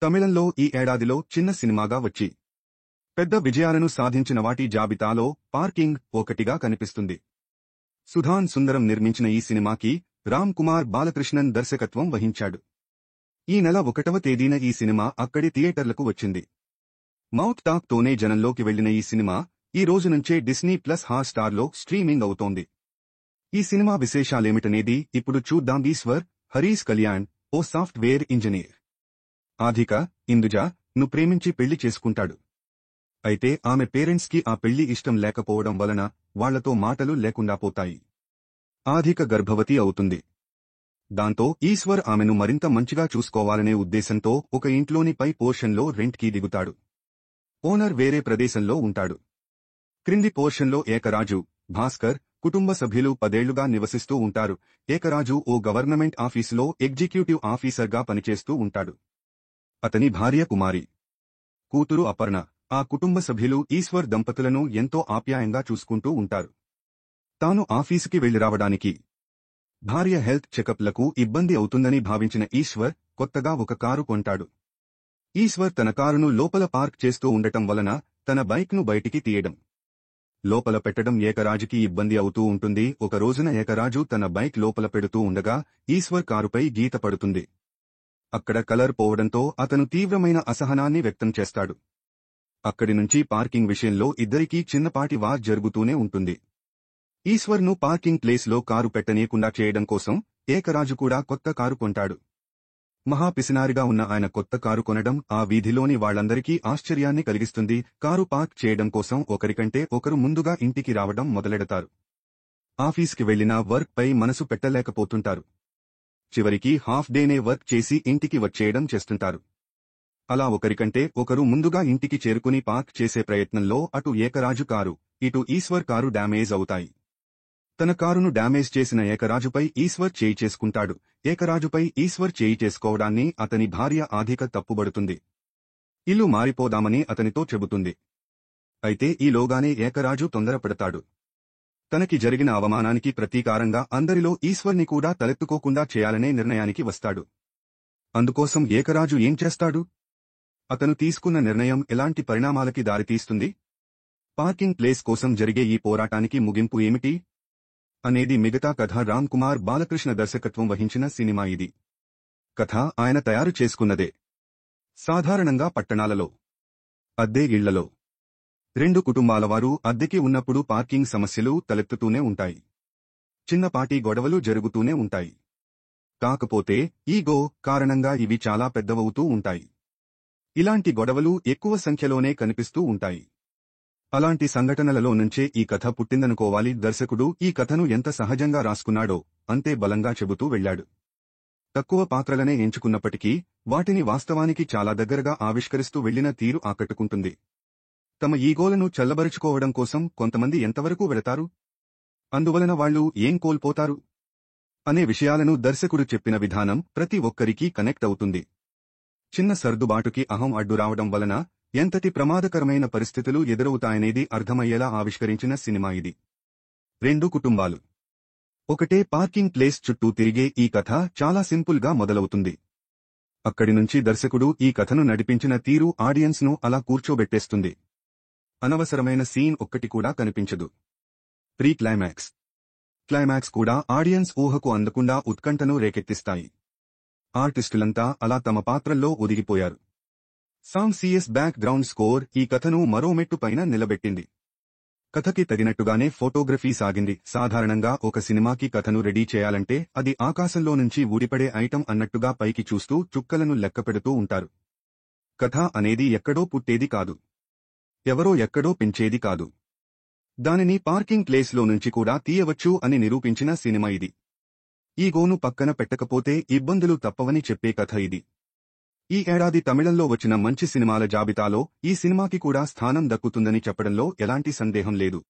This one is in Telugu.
తమిళంలో ఈ ఏడాదిలో చిన్న సినిమాగా వచ్చి పెద్ద విజయాలను సాధించిన వాటి జాబితాలో పార్కింగ్ ఒకటిగా కనిపిస్తుంది. సుధాన్ సుందరం నిర్మించిన ఈ సినిమాకి రామ్ కుమార్ బాలకృష్ణన్ దర్శకత్వం వహించాడు. ఈ నెల 1వ తేదీన ఈ సినిమా అక్కడి థియేటర్లకు వచ్చింది. మౌత్ టాక్ తోనే జనంలోకి వెళ్లిన ఈ సినిమా ఈ రోజు నుంచే డిస్నీ ప్లస్ హాట్ స్టార్లో స్ట్రీమింగ్ అవుతోంది. ఈ సినిమా విశేషాలేమిటనేది ఇప్పుడు చూద్దాం. ఈశ్వర్, హరీష్ కళ్యాణ్ ఓ సాఫ్ట్వేర్ ఇంజనీర్. ఆధిక, ఇందుజ ను ప్రేమించి పెళ్లి చేసుకుంటాడు. అయితే ఆమె పేరెంట్స్కి ఆ పెళ్లి ఇష్టం లేకపోవడం వలన వాళ్లతో మాటలు లేకుండా పోతాయి. ఆధిక గర్భవతి అవుతుంది. దాంతో ఈశ్వర్ ఆమెను మరింత మంచిగా చూసుకోవాలనే ఉద్దేశంతో ఒక ఇంట్లోని పై పోర్షన్లో రెంట్కి దిగుతాడు. ఓనర్ వేరే ప్రదేశంలో ఉంటాడు. క్రింది పోర్షన్లో ఏకరాజు, భాస్కర్ కుటుంబ సభ్యులు 10 ఏళ్లుగా నివసిస్తూ ఉంటారు. ఏకరాజు ఓ గవర్నమెంట్ ఆఫీసులో ఎగ్జిక్యూటివ్ ఆఫీసర్గా పనిచేస్తూ ఉంటాడు. అతని భార్య కుమారి, కూతురు అపర్ణ. ఆ కుటుంబ సభ్యులు ఈశ్వర్ దంపతులను ఎంతో ఆప్యాయంగా చూసుకుంటూ ఉంటారు. తాను ఆఫీసుకి వెళ్లిరావడానికి భార్య హెల్త్ చెకప్లకు ఇబ్బంది అవుతుందని భావించిన ఈశ్వర్ కొత్తగా ఒక కారు కొంటాడు. ఈశ్వర్ తన కారును లోపల పార్క్ చేస్తూ ఉండటం వలన తన బైక్ను బయటికి తీయడం, లోపల పెట్టడం ఏకరాజుకి ఇబ్బంది అవుతూ ఉంటుంది. ఒక రోజున ఏకరాజు తన బైక్ లోపల పెడుతూ ఉండగా ఈశ్వర్ కారుపై గీత పడుతుంది. అక్కడ కలర్ పోవడంతో అతను తీవ్రమైన అసహనాన్ని వ్యక్తం చేస్తాడు. అక్కడి నుంచి పార్కింగ్ విషయంలో ఇద్దరికీ చిన్నపాటి వార్ జరుగుతూనే ఉంటుంది. ఈశ్వర్ను పార్కింగ్ ప్లేస్లో కారు పెట్టనీయకుండా చేయడం కోసం ఏకరాజు కూడా కొత్త కారు కొంటాడు. మహా పిసినారిగా ఉన్న ఆయన కొత్త కారు కొనడం ఆ వీధిలోని వాళ్లందరికీ ఆశ్చర్యాన్ని కలిగిస్తుంది. కారు పార్క్ చేయడం కోసం ఒకరికంటే ఒకరు ముందుగా ఇంటికి రావడం మొదలెడతారు. ఆఫీస్కి వెళ్లినా వర్క్ పై మనసు పెట్టలేకపోతుంటారు. చివరికి హాఫ్ డేనే వర్క్ చేసి ఇంటికి వచ్చేయడం చేస్తుంటారు. అలా ఒకరికంటే ఒకరు ముందుగా ఇంటికి చేరుకుని పార్క్ చేసే ప్రయత్నంలో అటు ఏకరాజు కారు, ఇటు ఈశ్వర్ కారు డ్యామేజ్ అవుతాయి. తన కారును డ్యామేజ్ చేసిన ఏకరాజుపై ఈశ్వర్ చేయి చేసుకుంటాడు. ఏకరాజుపై ఈశ్వర్ చేయి చేసుకోవడాన్ని అతని భార్య ఆధిక తప్పుబడుతుంది. ఇల్లు మారిపోదామని అతనితో చెబుతుంది. అయితే ఈలోగానే ఏకరాజు తొందరపడతాడు. తనకి జరిగిన అవమానానికి ప్రతీకారంగా అందరిలో ఈశ్వర్ని కూడా తలెత్తుకోకుండా చేయాలనే నిర్ణయానికి వస్తాడు. అందుకోసం ఏకరాజు ఏం చేస్తాడు? అతను తీసుకున్న నిర్ణయం ఎలాంటి పరిణామాలకి దారితీస్తుంది? పార్కింగ్ ప్లేస్ కోసం జరిగే ఈ పోరాటానికి ముగింపు ఏమిటి అనేది మిగతా కథ. రామ్ కుమార్ బాలకృష్ణ దర్శకత్వం వహించిన సినిమా ఇది. కథ ఆయన తయారు చేసుకున్నదే. సాధారణంగా పట్టణాలలో అద్దె ఇళ్లలో 2 కుటుంబాల వారు అద్దెకి ఉన్నప్పుడు పార్కింగ్ సమస్యలు తలెత్తుతూనే ఉంటాయి. చిన్నపాటి గొడవలు జరుగుతూనే ఉంటాయి. కాకపోతే ఈగో కారణంగా ఇవి చాలా పెద్దవవుతూ ఉంటాయి. ఇలాంటి గొడవలు ఎక్కువ సంఖ్యలోనే కనిపిస్తూ ఉంటాయి. అలాంటి సంఘటనలలో నుంచే ఈ కథ పుట్టిందనుకోవాలి. దర్శకుడు ఈ కథను ఎంత సహజంగా రాసుకున్నాడో అంతే బలంగా చెబుతూ వెళ్లాడు. తక్కువ పాత్రలనే ఎంచుకున్నప్పటికీ వాటిని వాస్తవానికి చాలా దగ్గరగా ఆవిష్కరిస్తూ వెళ్లిన తీరు ఆకట్టుకుంటుంది. తమ ఈగోలను చల్లబరుచుకోవడం కోసం కొంతమంది ఎంతవరకు వెళతారు? అందువలన వాళ్లు ఏం కోల్పోతారు? అనే విషయాలను దర్శకుడు చెప్పిన విధానం ప్రతి ఒక్కరికీ కనెక్ట్ అవుతుంది. చిన్న సర్దుబాటుకి అహం అడ్డు రావడం వలన ఎంతటి ప్రమాదకరమైన పరిస్థితులు ఎదురవుతాయనేది అర్థమయ్యేలా ఆవిష్కరించిన సినిమా ఇది. 2 కుటుంబాలు ఒకటే పార్కింగ్ ప్లేస్ చుట్టూ తిరిగే ఈ కథ చాలా సింపుల్గా మొదలవుతుంది. అక్కడి నుంచి దర్శకుడు ఈ కథను నడిపించిన తీరు ఆడియన్స్ను అలా కూర్చోబెట్టేస్తుంది. అనవసరమైన సీన్ ఒక్కటి కూడా కనిపించదు. ప్రీ క్లైమాక్స్, క్లైమాక్స్ కూడా ఆడియన్స్ ఊహకు అందకుండా ఉత్కంఠను రేకెత్తిస్తాయి. ఆర్టిస్టులంతా అలా తమ పాత్రల్లో ఒదిగిపోయారు. Sam CS background score ఈ కథను మరో మెట్టు పైన నిలబెట్టింది. కథకి తగినట్టుగానే ఫోటోగ్రఫీ సాగింది. సాధారణంగా ఒక సినిమాకి కథను రెడీ చేయాలంటే అది ఆకాశంలో నుంచి ఊడిపడే ఐటం అన్నట్టుగా పైకి చూస్తూ చుక్కలను లెక్కపెడుతూ ఉంటారు. కథ అనేది ఎక్కడో పుట్టేది కాదు. ఎవరో ఎక్కడో పెంచేది కాదు. దానిని పార్కింగ్ ప్లేస్లో నుంచి కూడా తీయవచ్చు అని నిరూపించిన సినిమా ఇది. ఈగోను పక్కన పెట్టకపోతే ఇబ్బందులు తప్పవని చెప్పే కథ ఇది. ఈ ఏడాది తమిళంలో వచ్చిన మంచి సినిమాల జాబితాలో ఈ సినిమాకి కూడా స్థానం దక్కుతుందని చెప్పడంలో ఎలాంటి సందేహం లేదు.